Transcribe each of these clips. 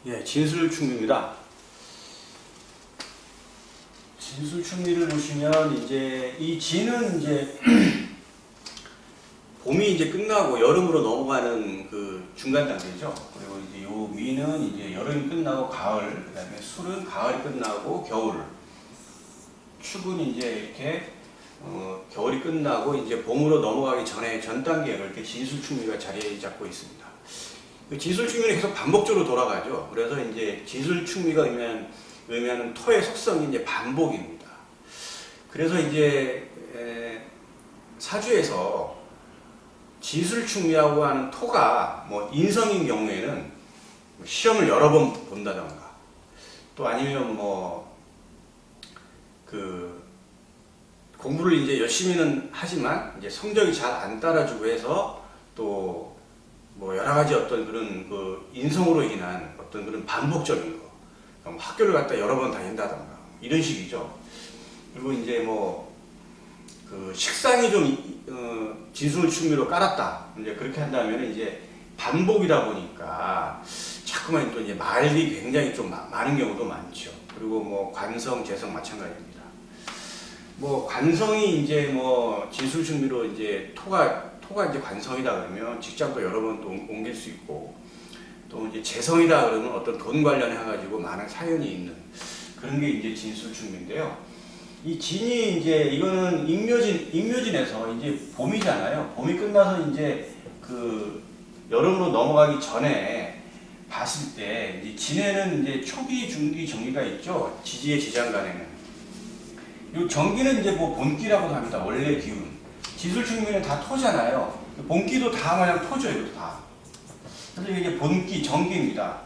예, 진술충미입니다. 진술충미를 보시면 이제 이 진은 이제 봄이 이제 끝나고 여름으로 넘어가는 그 중간 단계죠. 그리고 이제 요 미는 이제 여름이 끝나고 가을, 그다음에 술은 가을이 끝나고 겨울, 축은 이제 이렇게 겨울이 끝나고 이제 봄으로 넘어가기 전에 전 단계로 이렇게 진술충미가 자리 잡고 있습니다. 그 진술충미는 계속 반복적으로 돌아가죠. 그래서 이제 진술충미가 의미하는 토의 속성이 이제 반복입니다. 그래서 이제 사주에서 진술충미하고 하는 토가 뭐 인성인 경우에는 시험을 여러 번 본다던가 또 아니면 뭐 그 공부를 이제 열심히는 하지만 이제 성적이 잘 안 따라주고 해서 또 뭐 여러 가지 어떤 그런 그 인성으로 인한 어떤 그런 반복적인 거, 학교를 갔다 여러 번 다닌다던가 이런 식이죠. 그리고 이제 뭐 그 식상이 좀 진술충미로 깔았다. 이제 그렇게 한다면 이제 반복이다 보니까 자꾸만 또 이제 말이 굉장히 좀 많은 경우도 많죠. 그리고 뭐 관성, 재성 마찬가지입니다. 뭐 관성이 이제 뭐 진술충미로 이제 토가 이제 관성이다 그러면 직장도 여러 번 또 옮길 수 있고, 또 이제 재성이다 그러면 어떤 돈 관련해 가지고 많은 사연이 있는 그런 게 이제 진술충미인데요. 이 진이 이제 이거는 임묘진에서 이제 봄이잖아요. 봄이 끝나서 이제 그 여름으로 넘어가기 전에 봤을 때 이제 진에는 이제 초기, 중기, 정기가 있죠. 지지의 지장간에는. 이 정기는 이제 뭐 본기라고 합니다. 원래 기운. 진술충미는 다 토잖아요. 본기도 다 마냥 토죠, 이것도 다. 그래서 이게 본기, 정기입니다.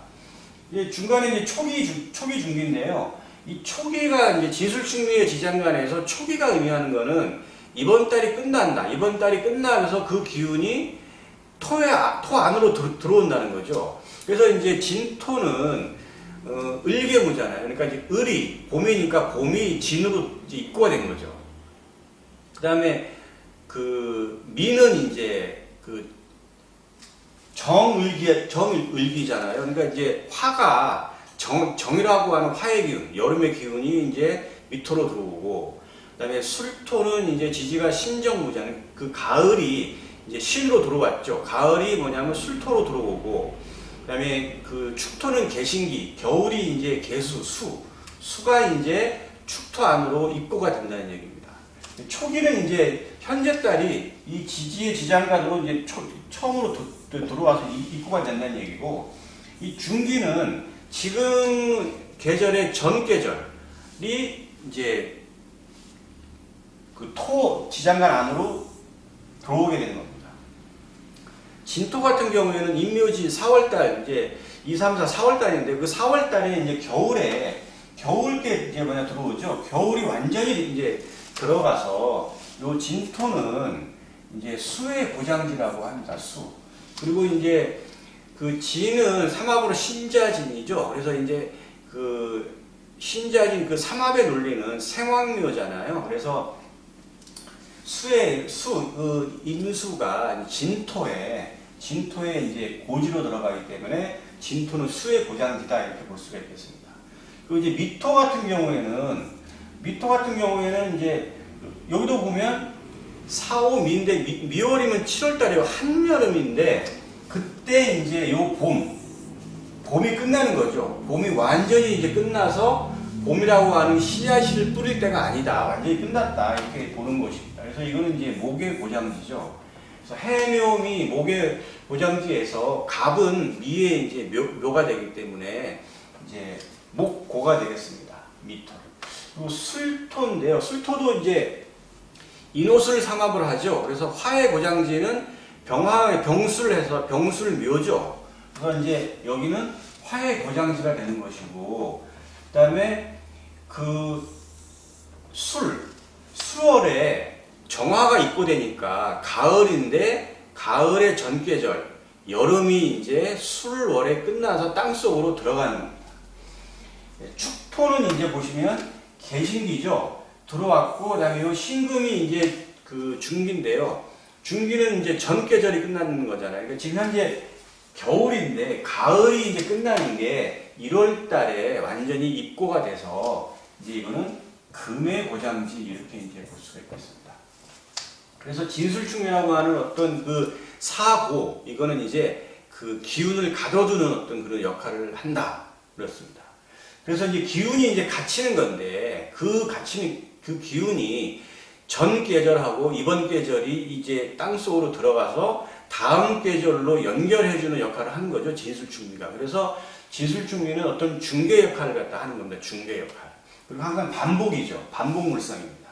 이제 중간에 이제 초기, 중기인데요. 이 초기가 이제 진술충미의 지장간에서 초기가 의미하는 거는 이번 달이 끝난다. 이번 달이 끝나면서 그 기운이 토 안으로 들어온다는 거죠. 그래서 이제 진토는 을계무잖아요. 그러니까 이제 을이 봄이니까 봄이 진으로 입고가 된 거죠. 그 다음에 그 미는 이제 그 정을기잖아요. 그러니까 이제 화가 정이라고 하는 화의 기운, 여름의 기운이 이제 미토로 들어오고, 그 다음에 술토는 이제 지지가 신정무잖아요. 그 가을이 이제 신으로 들어왔죠. 가을이 뭐냐면 술토로 들어오고, 그 다음에 그 축토는 개신기, 겨울이 이제 개수, 수가 이제 축토 안으로 입고가 된다는 얘기입니다. 초기는 이제 현재 달이 이 지지의 지장간으로 이제 처음으로 들어와서 입고가 된다는 얘기고, 이 중기는 지금 계절의 전 계절이 이제 그 토 지장간 안으로 들어오게 되는 겁니다. 진토 같은 경우에는 임묘지 4월달 이제 2, 3, 4, 4월달인데 그 4월달에 이제 겨울께 이제 뭐냐 들어오죠. 겨울이 완전히 이제 들어가서 요 진토는 이제 수의 고장지라고 합니다. 수. 그리고 이제 그 진은 삼합으로 신자진이죠. 그래서 이제 그 신자진 그 삼합의 논리는 생황묘잖아요. 그래서 그 임수가 진토에 이제 고지로 들어가기 때문에 진토는 수의 고장지다 이렇게 볼 수가 있겠습니다. 그리고 이제 미토 같은 경우에는 이제 여기도 보면 4, 5, 미인데 미월이면 7월달이에요. 한여름인데 그때 이제 요 봄이 끝나는 거죠. 봄이 완전히 이제 끝나서 봄이라고 하는 씨앗을 뿌릴 때가 아니다. 완전히 끝났다. 이렇게 보는 것입니다. 그래서 이거는 이제 목의 고장지죠. 그래서 해묘미 목의 고장지에서 갑은 미에 이제 묘가 되기 때문에 이제 목고가 되겠습니다. 미토. 그리고 술토인데요. 술토도 이제 인옷을 삼합을 하죠. 그래서 화의 고장지는 병술 해서 병술묘죠. 그래서 이제 여기는 화의 고장지가 되는 것이고, 그 다음에 그 수월에 정화가 입고되니까 가을인데 가을의 전계절, 여름이 이제 술월에 끝나서 땅속으로 들어가는 겁니다. 축토는 이제 보시면 개신기죠. 들어왔고, 그 다음에 요 신금이 이제 그 중기인데요. 중기는 이제 전 계절이 끝나는 거잖아요. 그러니까 지금 현재 겨울인데 가을이 이제 끝나는 게 1월 달에 완전히 입고가 돼서 이제 이거는 금의 고장지 이렇게 이제 볼 수가 있겠습니다. 그래서 진술충이라고 하는 어떤 그 사고, 이거는 이제 그 기운을 가둬두는 어떤 그런 역할을 한다. 그렇습니다. 그래서 이제 기운이 이제 갇히는 건데, 그 갇히는 그 기운이 전 계절하고 이번 계절이 이제 땅 속으로 들어가서 다음 계절로 연결해주는 역할을 하는 거죠. 진술충미가. 그래서 진술충미는 어떤 중개 역할을 갖다 하는 겁니다. 중개 역할. 그리고 항상 반복이죠. 반복물상입니다.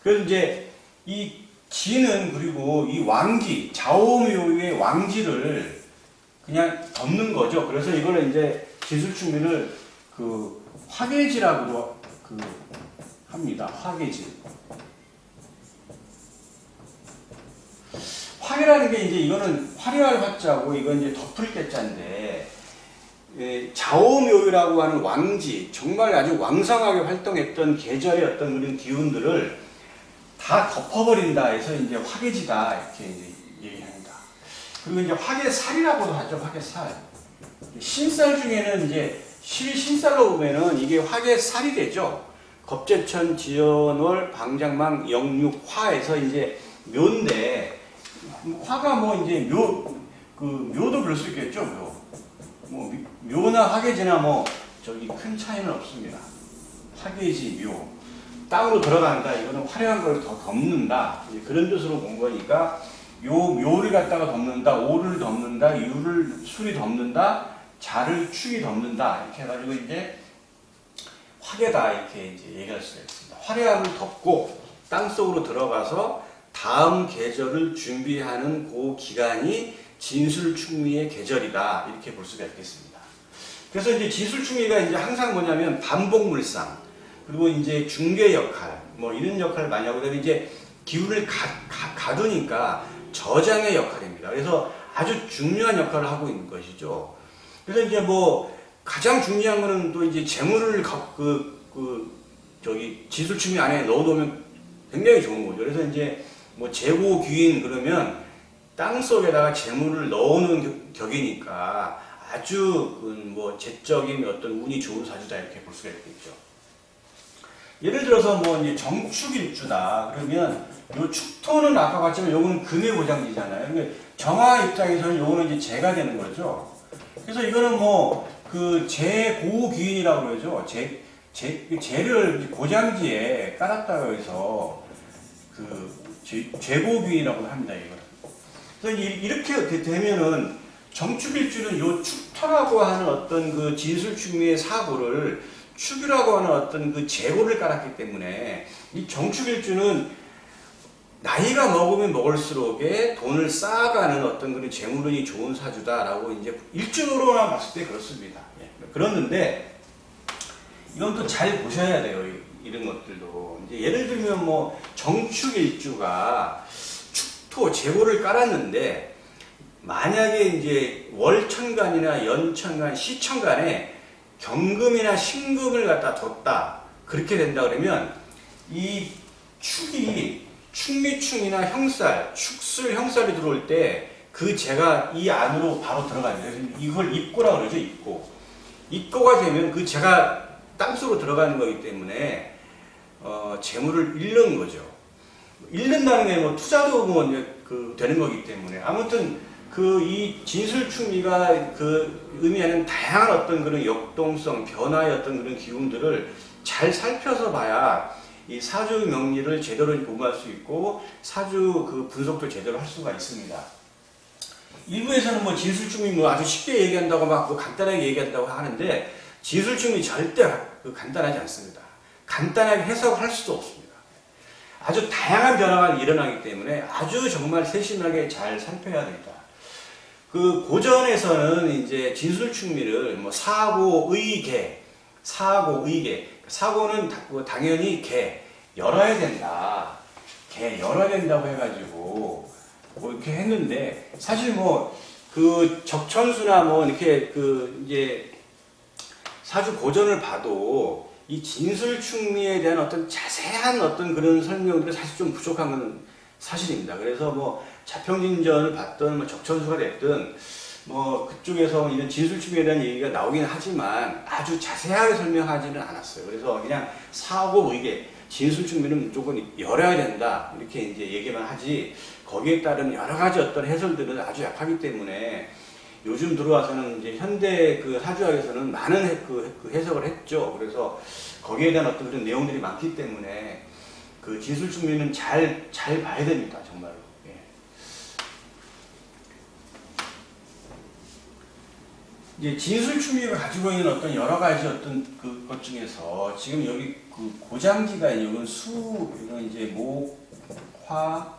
그래서 이제 이 진은 그리고 이 왕지, 좌오묘의 왕지를 그냥 덮는 거죠. 그래서 이걸 이제 진술충미를 그 화계지라고도 그 합니다. 화계지. 화계라는 게 이제 이거는 화려할 화자고 이건 이제 덮을 때자인데, 좌오묘유라고 하는 왕지, 정말 아주 왕성하게 활동했던 계절의 어떤 그런 기운들을 다 덮어버린다 해서 이제 화계지다 이렇게 이제 얘기합니다. 그리고 이제 화계살이라고도 하죠. 화계살. 신살 중에는 이제 신살로 보면은 이게 화계살이 되죠. 겁재천, 지연월, 방장망, 영육, 화에서 이제 묘인데, 화가 뭐 이제 묘도 그럴 수 있겠죠. 묘나 화계지나 뭐 저기 큰 차이는 없습니다. 화계지, 묘. 땅으로 들어간다. 이거는 화려한 걸 더 덮는다. 이제 그런 뜻으로 본 거니까, 요 묘를 갖다가 덮는다, 오를 덮는다, 유를 술이 덮는다, 자를 축이 덮는다. 이렇게 해가지고 이제 화계다. 이렇게 이제 얘기할 수가 있습니다. 화려함을 덮고 땅 속으로 들어가서 다음 계절을 준비하는 그 기간이 진술충미의 계절이다. 이렇게 볼 수가 있겠습니다. 그래서 이제 진술충미가 이제 항상 뭐냐면 반복물상, 그리고 이제 중개 역할, 뭐 이런 역할을 많이 하고, 그다음에 이제 기운을 가두니까 저장의 역할입니다. 그래서 아주 중요한 역할을 하고 있는 것이죠. 그래서 이제 뭐 가장 중요한 거는 또 이제 재물을 저기 진술충미 안에 넣어놓으면 굉장히 좋은 거죠. 그래서 이제 뭐 재고 귀인 그러면 땅 속에다가 재물을 넣어놓은 격이니까 아주 뭐 재적인 어떤 운이 좋은 사주다 이렇게 볼 수가 있겠죠. 예를 들어서 뭐 이제 정축일주다 그러면 요 축토는 아까 봤지만 요거는 금의 고장지잖아요. 그러니까 정화 입장에서는 요거는 이제 재가 되는 거죠. 그래서 이거는 뭐 그 재고귀인이라고 그러죠. 재를 고장지에 깔았다고 해서 그 재고귀인이라고 합니다. 이거. 그래서 이렇게 되면은 정축일주는 요 축토라고 하는 어떤 그 진술충미의 사고를 축이라고 하는 어떤 그 재고를 깔았기 때문에 이 정축일주는 나이가 먹으면 먹을수록에 돈을 쌓아가는 어떤 그런 재물운이 좋은 사주다라고 이제 일주로만 봤을 때 그렇습니다. 예. 그렇는데 이건 또 잘 보셔야 돼요. 이런 것들도. 이제 예를 들면 뭐 정축일주가 축토 재고를 깔았는데 만약에 이제 월천간이나 연천간, 시천간에 경금이나 신금을 갖다 뒀다. 그렇게 된다 그러면 이 축이 축미충이나 형살, 축술, 형살이 들어올 때 그 재가 이 안으로 바로 들어갑니다. 그래서 이걸 입고라고 그러죠. 입고. 입고가 되면 그 재가 땅속으로 들어가는 거기 때문에 재물을 잃는 거죠. 잃는다는 게 뭐 투자도 뭐 이제 되는 거기 때문에 아무튼 이 진술충미가 의미하는 다양한 어떤 그런 역동성, 변화의 어떤 그런 기운들을 잘 살펴서 봐야 이 사주 명리를 제대로 공부할 수 있고 사주 분석도 제대로 할 수가 있습니다. 일부에서는 뭐 진술충미 뭐 아주 쉽게 얘기한다고 막 간단하게 얘기한다고 하는데 진술충미 절대 간단하지 않습니다. 간단하게 해석할 수도 없습니다. 아주 다양한 변화가 일어나기 때문에 아주 정말 세심하게 잘 살펴야 됩니다. 고전에서는 이제 진술충미를 뭐 사고의계, 사고는 당연히 열어야 된다. 열어야 된다고 해가지고 뭐 이렇게 했는데 사실 뭐 적천수나 뭐 이렇게 이제 사주 고전을 봐도 이 진술충미에 대한 어떤 자세한 어떤 그런 설명들이 사실 좀 부족한 건 사실입니다. 그래서 뭐 자평진전을 봤든 뭐 적천수가 됐든 뭐 그쪽에서 이런 진술충에 대한 얘기가 나오긴 하지만 아주 자세하게 설명하지는 않았어요. 그래서 그냥 사고 이게 진술충미는 무조건 열어야 된다 이렇게 이제 얘기만 하지 거기에 따른 여러 가지 어떤 해설들은 아주 약하기 때문에 요즘 들어와서는 이제 현대 그 사주학에서는 많은 그 해석을 했죠. 그래서 거기에 대한 어떤 그런 내용들이 많기 때문에 그 진술충미는 잘 봐야 됩니다. 정말로. 이제 진술충미가 가지고 있는 어떤 여러 가지 어떤 것 중에서 지금 여기 그 고장지가 이건 수, 이건 이제 목, 화,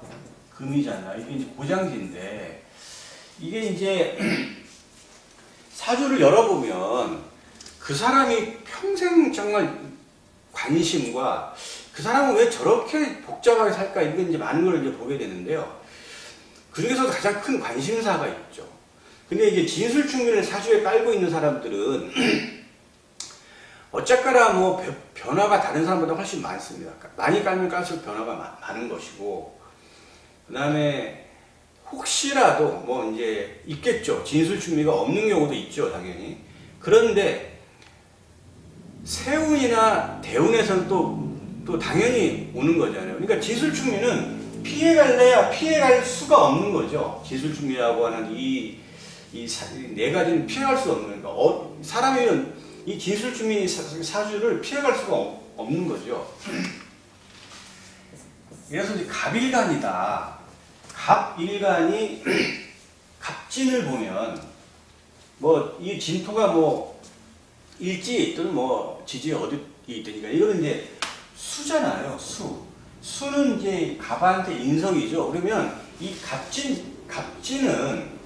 금이잖아요. 이게 이제 고장지인데 이게 이제 사주를 열어보면 그 사람이 평생 정말 관심과 그 사람은 왜 저렇게 복잡하게 살까 이건 이제 많은 걸 이제 보게 되는데요. 그 중에서도 가장 큰 관심사가 있죠. 근데 이제 진술충미를 사주에 깔고 있는 사람들은 어쨌거나 뭐 변화가 다른 사람보다 훨씬 많습니다. 많이 깔면 깔수록 변화가 많은 것이고 그 다음에 혹시라도 뭐 이제 있겠죠. 진술충미가 없는 경우도 있죠. 당연히. 그런데 세운이나 대운에서는 또 당연히 오는 거잖아요. 그러니까 진술충미는 피해갈래야 피해갈 수가 없는 거죠. 진술충미라고 하는 이 네 가지는 피해갈 수가 없는 거니까 사람이면 이 진술충미 사주를 피해갈 수가 없는 거죠. 그래서 이제 갑일간이다. 갑일간이 갑진을 보면 뭐 이 진토가 뭐 일지에 있든 뭐 지지에 어디 있든가 이거는 이제 수잖아요. 수는 이제 갑한테 인성이죠. 그러면 이 갑진은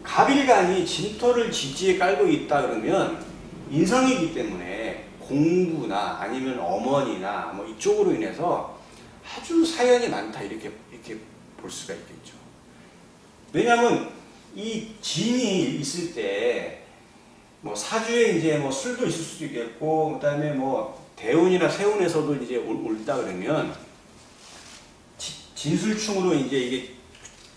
갑일간이 진토를 지지에 깔고 있다 그러면 인성이기 때문에 공부나 아니면 어머니나 뭐 이쪽으로 인해서 아주 사연이 많다 이렇게 볼 수가 있겠죠. 왜냐하면 이 진이 있을 때 뭐 사주에 이제 뭐 술도 있을 수도 있겠고 그다음에 뭐 대운이나 세운에서도 이제 올다 그러면 진술충으로 이제 이게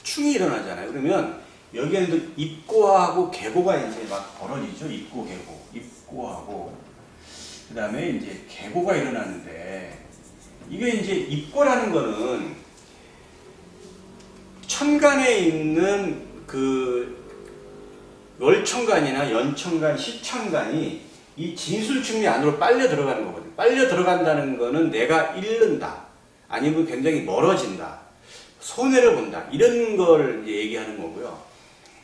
충이 일어나잖아요. 그러면 여기에는 또 입고하고 계고가 이제 막 벌어지죠. 입고하고 그 다음에 이제 계고가 일어나는데 이게 이제 입고라는 거는 천간에 있는 그 월천간이나 연천간, 시천간이 이 진술충리 안으로 빨려 들어가는 거거든요. 빨려 들어간다는 거는 내가 잃는다. 아니면 굉장히 멀어진다. 손해를 본다. 이런 걸 이제 얘기하는 거고요.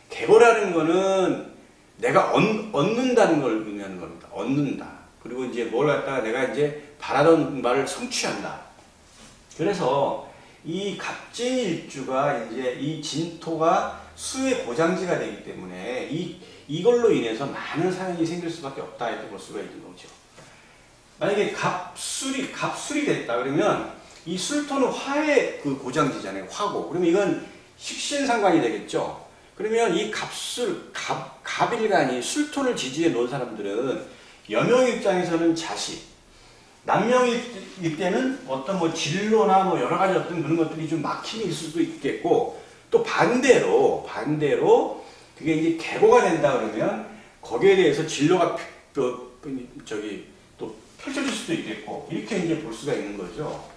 계고라는 거는 내가 얻는다는 걸 의미하는 겁니다. 얻는다. 그리고 이제 뭘 갖다가 내가 이제 바라던 바를 성취한다. 그래서 이 갑진일주가 이제 이 진토가 수의 고장지가 되기 때문에 이걸로 인해서 많은 사연이 생길 수밖에 없다 이렇게 볼 수가 있는 거죠. 만약에 갑술이 됐다 그러면 이 술토는 화의 그 고장지잖아요. 화고. 그러면 이건 식신상관이 되겠죠. 그러면 이 갑일간이 술토를 지지해 놓은 사람들은 여명 입장에서는 자식, 남명일 때는 어떤 뭐 진로나 뭐 여러 가지 어떤 그런 것들이 좀 막힘이 있을 수도 있겠고 또 반대로 그게 이제 계고가 된다 그러면 거기에 대해서 진로가 또 펼쳐질 수도 있겠고 이렇게 이제 볼 수가 있는 거죠.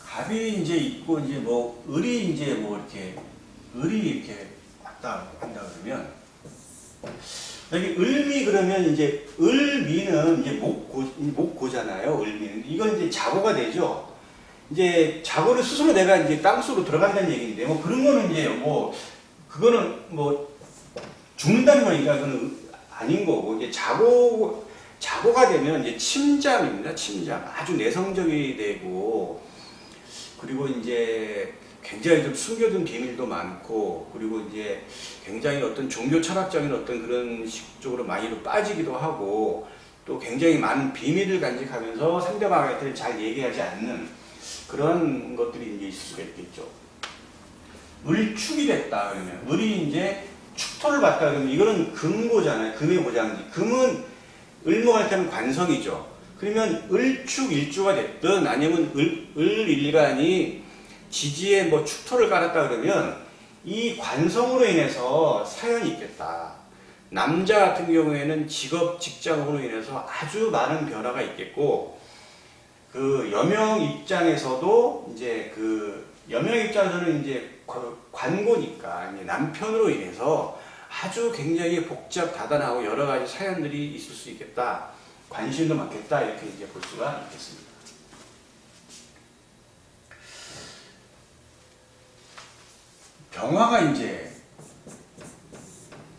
갑이 이제 있고 이제 뭐 을이 이제 뭐 이렇게 왔다 한다 그러면 여기 을미 그러면 이제 을미는 이제 목고잖아요. 을미는 이건 이제 자고가 되죠. 이제 자고를 스스로 내가 이제 땅속으로 들어간다는 얘기인데 뭐 그런 거는 이제 뭐 그거는 뭐 죽는다는 거니까 그건 아닌 거고 이제 자고가 되면 이제 침잠입니다. 침잠 아주 내성적이 되고 그리고 이제 굉장히 좀 숨겨둔 비밀도 많고 그리고 이제 굉장히 어떤 종교 철학적인 어떤 그런 쪽으로 많이 빠지기도 하고 또 굉장히 많은 비밀을 간직하면서 상대방한테 잘 얘기하지 않는 그런 것들이 이제 있을 수가 있겠죠. 을축이 됐다 그러면 을이 이제 축토를 받다 그러면 이거는 금고잖아요. 금의 고장지. 금은 을목할 때는 관성이죠. 그러면 을축 일주가 됐든 아니면 을일간이 지지에 뭐 축토를 깔았다 그러면 이 관성으로 인해서 사연이 있겠다. 남자 같은 경우에는 직업, 직장으로 인해서 아주 많은 변화가 있겠고, 그 여명 입장에서도 이제 여명 입장에서는 이제 관고니까 이제 남편으로 인해서 아주 굉장히 복잡 다단하고 여러 가지 사연들이 있을 수 있겠다. 관심도 많겠다. 이렇게 이제 볼 수가 있겠습니다.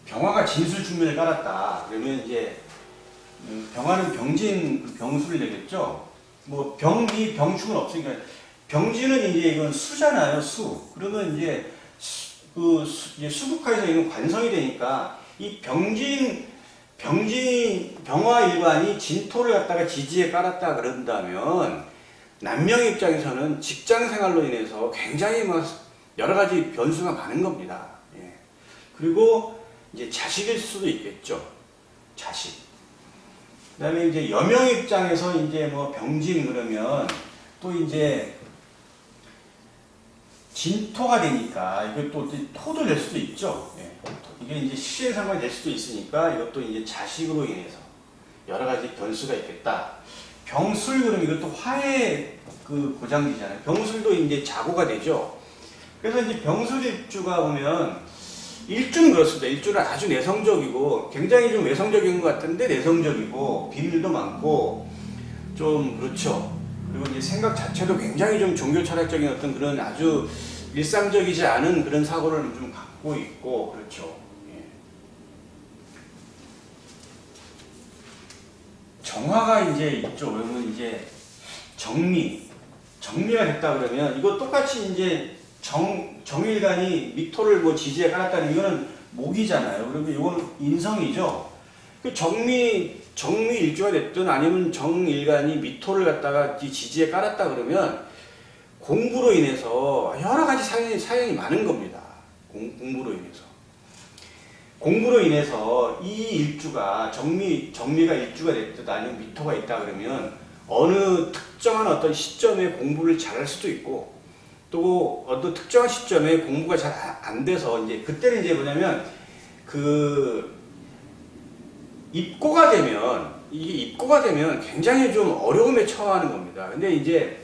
병화가 진술 충면을 깔았다. 그러면 이제 병화는 병진 병수를 내겠죠. 뭐 병이 병충은 없으니까 병진은 이제 이건 수잖아요. 수. 그러면 이제 이제 수국화에서 이건 관성이 되니까 이 병화 일관이 진토를 갖다가 지지에 깔았다 그런다면 남명 입장에서는 직장 생활로 인해서 굉장히 여러 가지 변수가 많은 겁니다. 예. 그리고 이제 자식일 수도 있겠죠. 자식. 그 다음에 이제 여명 입장에서 이제 뭐 병진 그러면 또 이제 진토가 되니까 이것도 토도 될 수도 있죠. 예. 이게 이제 시의 상관이 될 수도 있으니까 이것도 이제 자식으로 인해서 여러 가지 변수가 있겠다. 병술 그러면 이것도 화의 그 고장기잖아요. 병술도 이제 자고가 되죠. 그래서 이제 병술 일주가 보면 일주는 그렇습니다. 일주는 아주 내성적이고 굉장히 좀 외성적인 것 같은데 내성적이고 비밀도 많고 좀 그렇죠. 그리고 이제 생각 자체도 굉장히 좀 종교 철학적인 어떤 그런 아주 일상적이지 않은 그런 사고를 좀 갖고 있고 그렇죠. 예. 정화가 이제 있죠. 그러면 이제 정미가 됐다 그러면 이거 똑같이 이제 정일간이 미토를 뭐 지지에 깔았다는 이거는 목이잖아요. 그러면 이건 인성이죠. 그 정미일주가 됐든 아니면 정일간이 미토를 갖다가 지지에 깔았다 그러면 공부로 인해서 여러 가지 사연이 많은 겁니다. 공부로 인해서. 공부로 인해서 이 일주가 정미가 일주가 됐든 아니면 미토가 있다 그러면 어느 특정한 어떤 시점에 공부를 잘할 수도 있고 또 어떤 특정한 시점에 공부가 잘 안 돼서 이제 그때는 이제 뭐냐면 입고가 되면 굉장히 좀 어려움에 처하는 겁니다. 근데 이제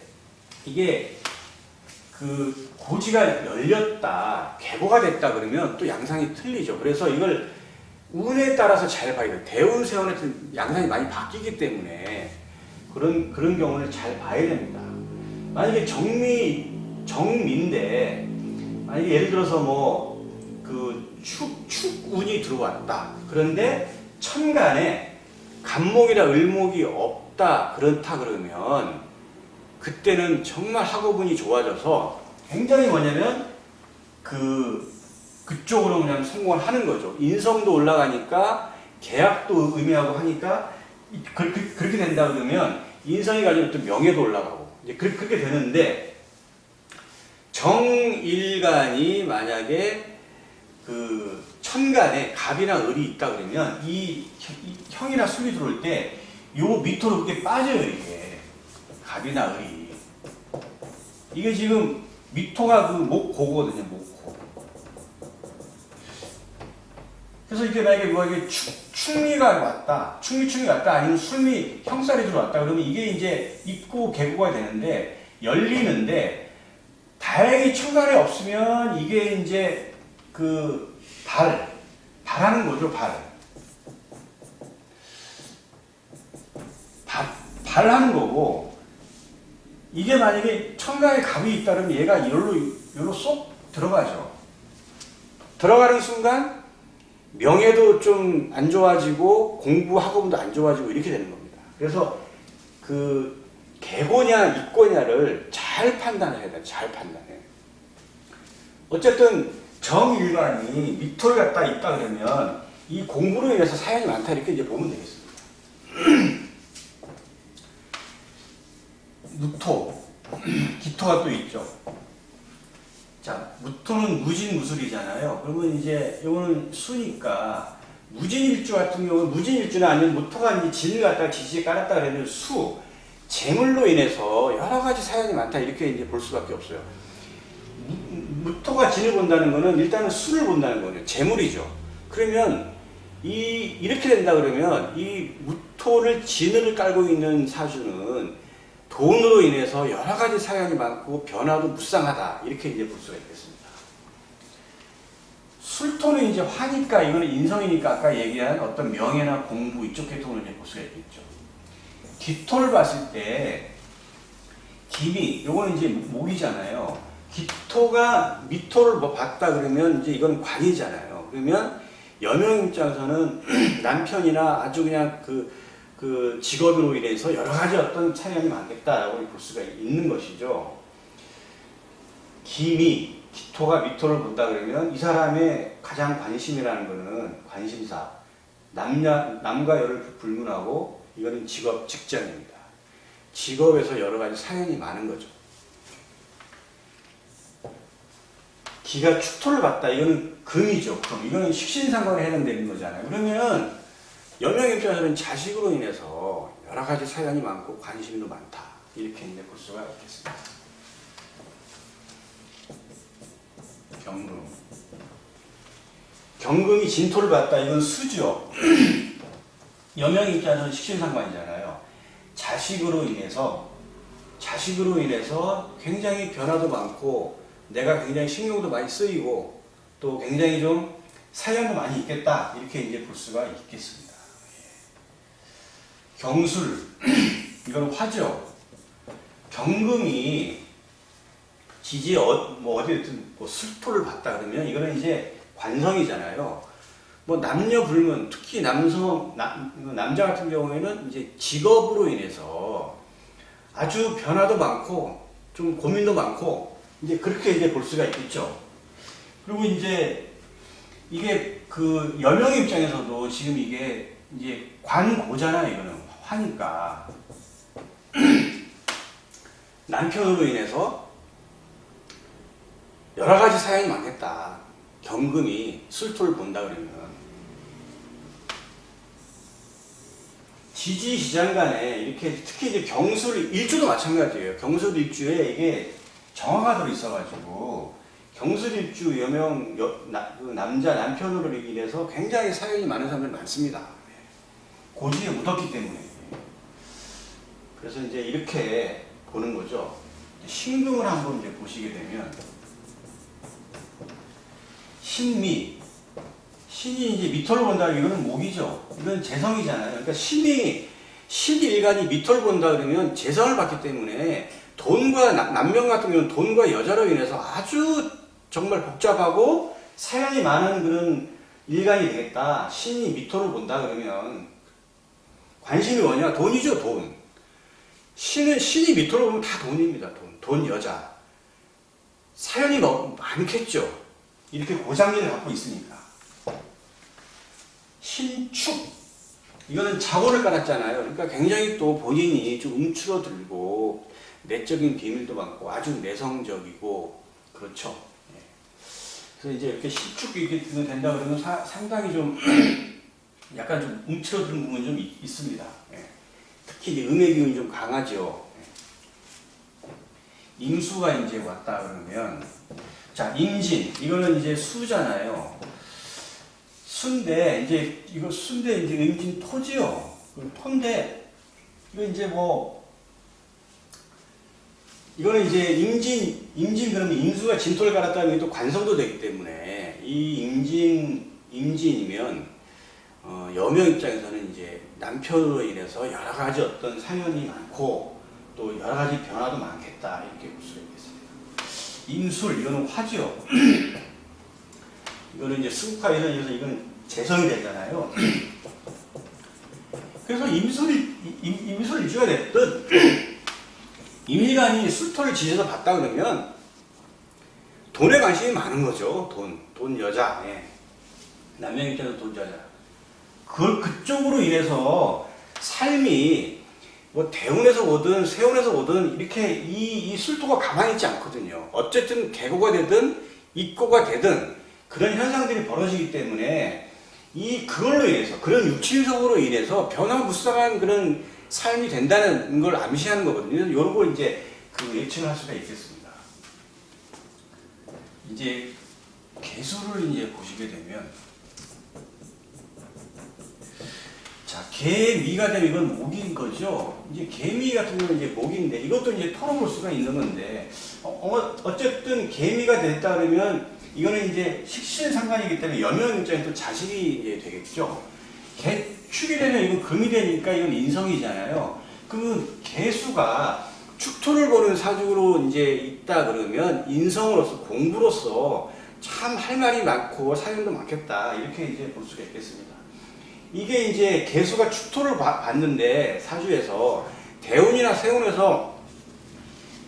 이게 고지가 열렸다, 개고가 됐다 그러면 또 양상이 틀리죠. 그래서 이걸 운에 따라서 잘 봐야 돼요. 대운, 세운에 양상이 많이 바뀌기 때문에 그런 경우를 잘 봐야 됩니다. 만약에 정미인데 만약에 예를 들어서 뭐 축운이 들어왔다. 그런데 천간에 간목이나 을목이 없다. 그렇다 그러면 그때는 정말 학업운이 좋아져서 굉장히 뭐냐면 그쪽으로 그냥 성공을 하는 거죠. 인성도 올라가니까 계약도 의미하고 하니까 그렇게 된다 그러면 인성이 가지고 또 명예도 올라가고 이제 그렇게 되는데 정일간이 만약에 천간에 갑이나 을이 있다 그러면 이 형이나 술이 들어올 때 요 밑으로 그렇게 빠져요. 이게 갑이나 을이 이게 지금 미토가 목고거든요. 목고. 그래서 이게 만약에 충미가 왔다, 충미가 왔다, 아니면 술미 형살이 들어왔다 그러면 이게 이제 입고 개고가 되는데 열리는데 다행히 천간에 없으면 이게 이제 발하는 거죠. 발하는 거고 이게 만약에 천간에 갑이 있다 그러면 얘가 여기로 쏙 들어가죠. 들어가는 순간 명예도 좀 안 좋아지고 공부 학업도 안 좋아지고 이렇게 되는 겁니다. 그래서 개고냐 입고냐를 잘 판단해야 돼요. 잘 판단해. 어쨌든 정일관이 미토를 갖다 있다 그러면 이 공부로 인해서 사연이 많다 이렇게 이제 보면 되겠습니다. 무토, 기토가 또 있죠. 자, 무토는 무진무술이잖아요. 그러면 이제 이거는 수니까 무진일주 같은 경우는 무진일주나 아니면 무토가 이제 진을 갖다가 지지에 깔았다 그러면 재물로 인해서 여러 가지 사연이 많다 이렇게 이제 볼 수밖에 없어요. 무토가 진을 본다는 거는 일단은 수를 본다는 거예요. 재물이죠. 그러면 이렇게 된다 그러면 이 무토를 진을 깔고 있는 사주는 돈으로 인해서 여러 가지 사연이 많고 변화도 무쌍하다. 이렇게 이제 볼 수가 있겠습니다. 술토는 이제 화니까 이거는 인성이니까 아까 얘기한 어떤 명예나 공부 이쪽 계통을 이제 볼 수가 있겠죠. 기토를 봤을 때 김이 요거는 이제 목이잖아요. 기토가 미토를 뭐 봤다 그러면 이제 이건 관이잖아요. 그러면 여명 입장에서는 남편이나 아주 그냥 그 직업으로 인해서 여러 가지 어떤 사연이 많겠다라고 볼 수가 있는 것이죠. 기토가 미토를 본다 그러면 이 사람의 가장 관심이라는 거는 관심사, 남과 여를 불문하고 이거는 직업, 직장입니다. 직업에서 여러 가지 사연이 많은 거죠. 기가 축토를 봤다. 이거는 금이죠. 금. 이거는 식신상관에 해당되는 거잖아요. 그러면 여명 입장에서는 자식으로 인해서 여러 가지 사연이 많고 관심도 많다. 이렇게 이제 볼 수가 있겠습니다. 경금. 경금이 진토를 봤다. 이건 수죠. 여명 입장에서는 식신상관이잖아요. 자식으로 인해서 굉장히 변화도 많고 내가 굉장히 신경도 많이 쓰이고 또 굉장히 좀 사연도 많이 있겠다. 이렇게 이제 볼 수가 있겠습니다. 경술. 이건 화죠. 경금이 지지에 어디든 술토를 봤다 그러면 이거는 이제 관성이잖아요. 뭐 남녀 불문, 특히 남자 같은 경우에는 이제 직업으로 인해서 아주 변화도 많고 좀 고민도 많고 이제 그렇게 이제 볼 수가 있겠죠. 그리고 이제 이게 그 여명 입장에서도 지금 이게 이제 관고잖아요. 이거는 화니까 남편으로 인해서 여러 가지 사연이 많겠다. 경금이 술토를 본다 그러면 지지시장 간에 이렇게 특히 이제 경술 일주도 마찬가지예요. 경술 일주에 이게 정화가 들어있어가지고 경술 일주 여명 남자 남편으로 인해서 굉장히 사연이 많은 사람들이 많습니다. 고지에 묻었기 때문에. 그래서 이제 이렇게 보는 거죠. 신금을 한번 이제 보시게 되면 신미. 신이 이제 미토를 본다. 이거는 목이죠. 이건 재성이잖아요. 그러니까 신일간이 미토를 본다 그러면 재성을 받기 때문에 돈과 남명 같은 경우는 돈과 여자로 인해서 아주 정말 복잡하고 사연이 많은 그런 일간이 되겠다. 신이 미토를 본다 그러면 관심이 뭐냐? 돈이죠, 돈. 신이 미토를 보면 다 돈입니다. 돈, 여자. 사연이 많겠죠. 이렇게 고장기를 갖고 있으니까. 신축. 이거는 자고를 깔았잖아요. 그러니까 굉장히 또 본인이 좀 움츠러들고 내적인 비밀도 많고 아주 내성적이고 그렇죠. 그래서 이제 이렇게 신축이 이렇게 된다 그러면 상당히 좀 약간 좀 움츠러드는 부분이 좀 있습니다. 특히 이제 음의 기운이 좀 강하죠. 임수가 이제 왔다 그러면 자, 임진. 이거는 이제 수잖아요. 수인데, 이제, 이거 수인데, 이제 임진 토지요. 토인데, 이거 이제 이거는 이제 임진 그러면 임수가 진토를 갈았다는 게 또 관성도 되기 때문에, 이 임진이면, 여명 입장에서는 이제 남편으로 인해서 여러 가지 어떤 사연이 많고, 또 여러 가지 변화도 많겠다. 이렇게 볼 수가 있겠습니다. 임술, 이거는 화죠. 이거는 이제 수국화에서 이건 재성이 되잖아요. 그래서 임술 일주가 됐든, 임일간이 술토를 지져서 봤다 그러면, 돈에 관심이 많은 거죠. 돈 여자. 남명 입장에서 돈 여자. 그쪽으로 인해서 삶이 뭐 대운에서 오든 세운에서 오든 이렇게 이 술토가 가만히 있지 않거든요. 어쨌든 개고가 되든 입고가 되든 그런 현상들이 벌어지기 때문에 그걸로 인해서 그런 육친성으로 인해서 변화무쌍한 그런 삶이 된다는 걸 암시하는 거거든요. 이런 걸 이제 예측을 할 수가 있겠습니다. 이제 개수를 이제 보시게 되면, 자, 개미가 되면 이건 목인 거죠. 이제 개미 같은 경우는 이제 목인데, 이것도 이제 털어볼 수가 있는 건데, 어쨌든 개미가 됐다 그러면 이거는 이제 식신상관이기 때문에 여명 입장에 또 자식이 이제 되겠죠. 개축이 되면 이건 금이 되니까 이건 인성이잖아요. 그 개수가 축토를 보는 사주로 이제 있다 그러면 인성으로서 공부로서 참 할 말이 많고 사연도 많겠다, 이렇게 이제 볼 수가 있겠습니다. 이게 이제 개수가 축토를 봤는데 사주에서 대운이나 세운에서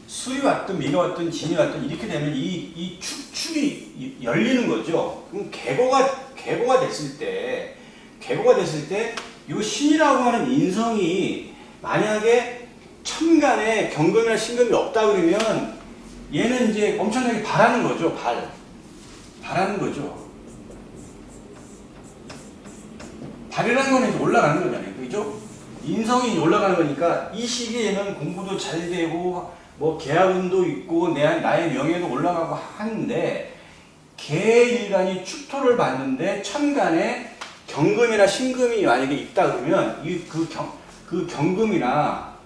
술이 왔든 미가 왔든 진이 왔든 이렇게 되면 이 축이 열리는 거죠. 그럼 계고가 됐을 때 이 신이라고 하는 인성이 만약에 천간에 경금이나 신금이 없다 그러면 얘는 이제 엄청나게 바라는 거죠. 바라는 거죠. 발이라는 건 이제 올라가는 거잖아요. 그죠? 인성이 올라가는 거니까 이 시기에는 공부도 잘 되고 뭐 계약운도 있고 나의 명예도 올라가고 하는데, 개일간이 축토를 봤는데 천간에 경금이나 신금이 만약에 있다 그러면 그 경금이나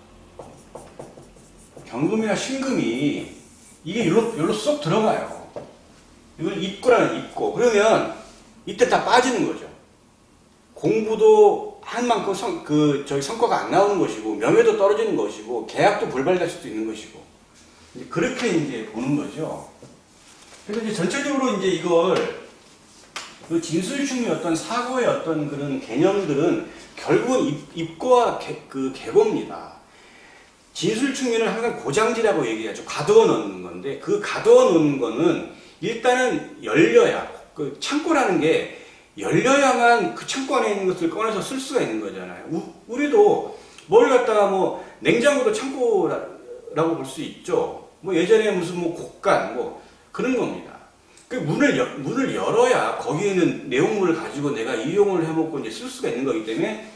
신금이 이게 여기로 쏙 들어가요. 이걸 입고 그러면 이때 다 빠지는 거죠. 공부도 한 만큼 성과가 안 나오는 것이고, 명예도 떨어지는 것이고, 계약도 불발될 수도 있는 것이고, 이제 그렇게 이제 보는 거죠. 그래서 이제 전체적으로 이제 이걸 그 진술충의 어떤 사고의 어떤 그런 개념들은 결국은 입고와 계고입니다. 진술충의는 항상 고장지라고 얘기하죠. 가두어 놓는 건데, 그 가두어 놓는 거는 일단은 열려야, 그 창고라는 게 열려야만 그 창고 안에 있는 것을 꺼내서 쓸 수가 있는 거잖아요. 우리도 뭘 갖다가 뭐 냉장고도 창고라고 볼 수 있죠. 뭐 예전에 무슨 뭐 곡간 뭐 그런 겁니다. 그 문을 열어야 거기에 있는 내용물을 가지고 내가 이용을 해먹고 이제 쓸 수가 있는 거기 때문에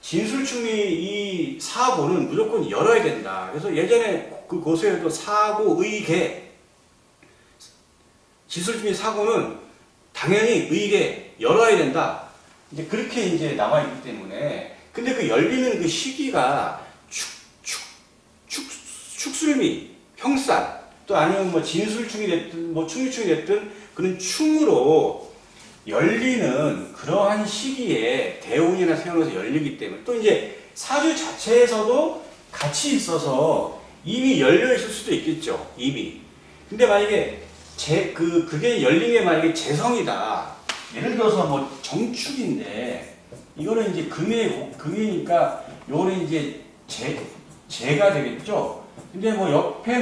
진술충의 이 사고는 무조건 열어야 된다. 그래서 예전에 그 고서에도 사고, 의계, 진술충의 사고는 당연히 의계 열어야 된다. 이제 그렇게 이제 나와 있기 때문에, 근데 그 열리는 그 시기가 축술미, 형살, 또 아니면 뭐 진술충이 됐든 뭐 충유충이 됐든 그런 충으로 열리는 그러한 시기에 대운이나 세운에서 열리기 때문에, 또 이제 사주 자체에서도 같이 있어서 이미 열려 있을 수도 있겠죠. 이미. 근데 만약에 그게 열린 게 만약에 재성이다. 예를 들어서 뭐 정축인데, 이거는 이제 금이니까 요거는 이제 재가 되겠죠. 근데 뭐 옆에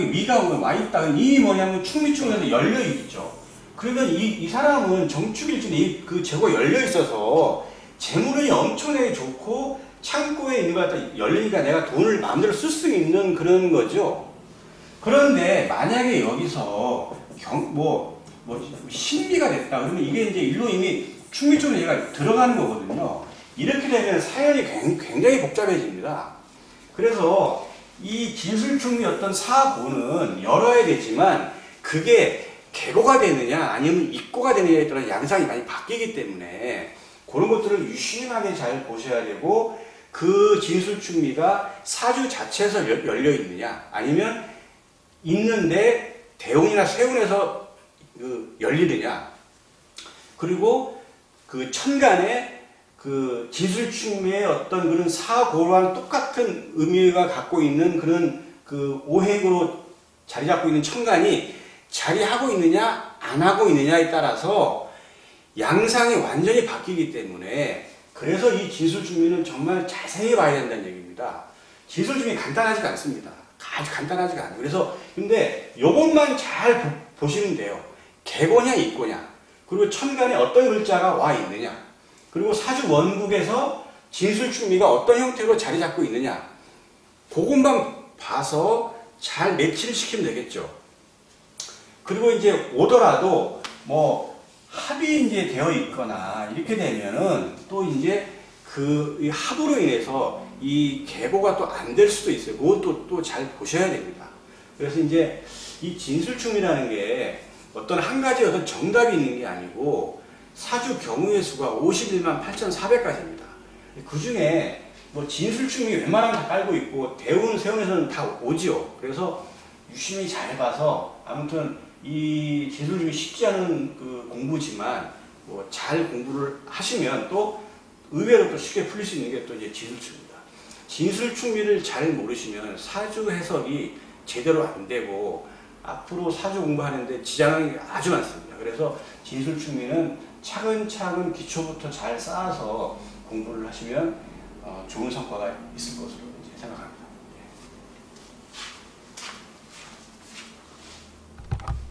미가 와 있다. 이 뭐냐면 충미충에서 열려 있죠. 그러면 이 사람은 정축일지는 그 재고가 열려 있어서 재물이 엄청나게 좋고 창고에 있는 거 갖다 열리니까 내가 돈을 마음대로 쓸 수 있는 그런 거죠. 그런데 만약에 여기서 신비가 됐다 그러면 이게 이제 일로 이미 충미쪽으로 얘가 들어가는 거거든요. 이렇게 되면 사연이 굉장히 복잡해집니다. 그래서 이 진술충의 어떤 사고는 열어야 되지만 그게 개고가 되느냐 아니면 입고가 되느냐에 따라 양상이 많이 바뀌기 때문에 그런 것들을 유심하게 잘 보셔야 되고, 그 진술충미가 사주 자체에서 열려 있느냐 아니면 있는데 대운이나 세운에서 열리느냐, 그리고 그 천간에 그 진술충미의 어떤 그런 사고랑 똑같은 의미가 갖고 있는 그런 그 오행으로 자리 잡고 있는 천간이 자리하고 있느냐 안 하고 있느냐에 따라서 양상이 완전히 바뀌기 때문에, 그래서 이 진술충미는 정말 자세히 봐야 된다는 얘기입니다. 진술충미 간단하지가 않습니다. 아주 간단하지가 않아요. 그래서 근데 요것만 잘 보시면 돼요. 개고냐 입고냐, 그리고 천간에 어떤 글자가 와 있느냐, 그리고 사주 원국에서 진술충미가 어떤 형태로 자리 잡고 있느냐, 그것만 봐서 잘 매치를 시키면 되겠죠. 그리고 이제 오더라도 뭐 합이 이제 되어 있거나 이렇게 되면은 또 이제 그 합으로 인해서 이 계보가 또 안 될 수도 있어요. 그것도 또 잘 보셔야 됩니다. 그래서 이제 이 진술충이라는 게 어떤 한 가지 어떤 정답이 있는 게 아니고 사주 경우의 수가 51만 8,400가지입니다. 그 중에 뭐 진술충이 웬만하면 다 깔고 있고 대운, 세운에서는 다 오지요. 그래서 유심히 잘 봐서 아무튼 이 진술충이 쉽지 않은 그 공부지만 뭐 잘 공부를 하시면 또 의외로 또 쉽게 풀릴 수 있는 게 또 이제 진술충입니다. 진술충미를 잘 모르시면 사주 해석이 제대로 안 되고 앞으로 사주 공부하는데 지장이 아주 많습니다. 그래서 진술충미는 차근차근 기초부터 잘 쌓아서 공부를 하시면 좋은 성과가 있을 것으로 이제 생각합니다.